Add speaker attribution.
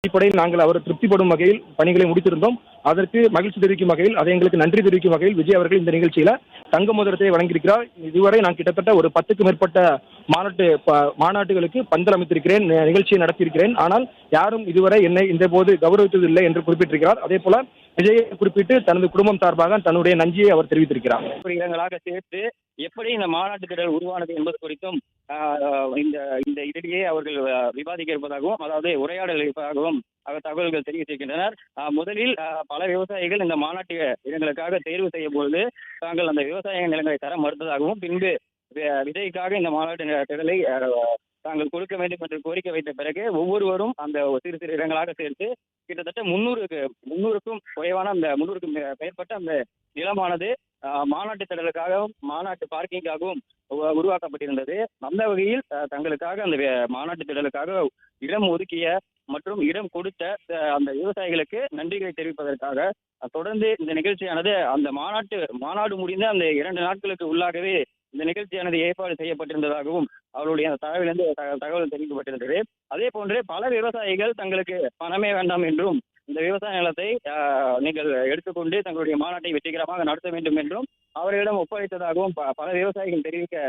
Speaker 1: அடிப்படையில் நாங்கள் அவர் திருப்திப்படும் வகையில் பணிகளை முடித்திருந்தோம். அதற்கு மகிழ்ச்சி தெரிவிக்கும் வகையில், அதை எங்களுக்கு நன்றி தெரிவிக்கும் வகையில் விஜய் அவர்கள் இந்த நிகழ்ச்சியில தங்க மோதிரத்தை வழங்கியிருக்கிறார். இதுவரை நான் கிட்டத்தட்ட ஒரு 10க்கும் மேற்பட்ட மாநாட்டுகளுக்கு பந்தல் அமைத்திருக்கிறேன், நிகழ்ச்சியை நடத்தியிருக்கிறேன். ஆனால் யாரும் இதுவரை என்னை இந்த போது கௌரவித்ததில்லை என்று குறிப்பிட்டிருக்கிறார். அதே போல விஜயை குறிப்பிட்டு தனது குடும்பம் சார்பாக தன்னுடைய நன்றியை அவர் தெரிவித்திருக்கிறார்.
Speaker 2: இடங்களாக சேர்த்து எப்படி இந்த மாநாட்டு திடல் உருவானது என்பது குறித்தும் இந்த இந்த இடையே அவர்கள் விவாதிக்க இருப்பதாகவும், அதாவது உரையாடல் இருப்பதாகவும் தகவல்கள் தெரிவித்திருக்கின்றனர். முதலில் பல விவசாயிகள் இந்த மாநாட்டு இடங்களுக்காக தேர்வு செய்யும் பொழுது தாங்கள் அந்த விவசாய நிலங்களை தர மறுத்ததாகவும், பின்பு விஜய்க்காக இந்த மாநாட்டு திடலை தாங்கள் கொடுக்க வேண்டும் என்று கோரிக்கை வைத்த பிறகு ஒவ்வொருவரும் அந்த சிறு சிறு இடங்களாக சேர்த்து கிட்டத்தட்ட 300க்கும் குறைவான அந்த 300க்கும் மேற்பட்ட அந்த நிலமானது மாநாட்டு திடலுக்காகவும் மாநாட்டு பார்க்கிங்காகவும் உருவாக்கப்பட்டிருந்தது. அந்த வகையில் தங்களுக்காக அந்த மாநாட்டு திடலுக்காக இடம் ஒதுக்கிய மற்றும் இடம் கொடுத்த அந்த விவசாயிகளுக்கு நன்றிகளை தெரிவிப்பதற்காக தொடர்ந்து இந்த நிகழ்ச்சியானது அந்த மாநாடு முடிந்த அந்த 2 நாட்களுக்கு உள்ளாகவே இந்த நிகழ்ச்சியானது ஏற்பாடு செய்யப்பட்டிருந்ததாகவும் அவருடைய அந்த தகவலிருந்து தகவல் தெரிவிக்கப்பட்டிருந்தது. அதே போன்று பல விவசாயிகள் தங்களுக்கு பணமே வேண்டாம் என்றும் இந்த விவசாய நிலத்தை நீங்கள் எடுத்துக்கொண்டு தங்களுடைய மாநாட்டை வெற்றிகரமாக நடத்த வேண்டும் என்றும் அவர்களிடம் ஒப்படைத்ததாகவும் பல விவசாயிகள் தெரிவிக்க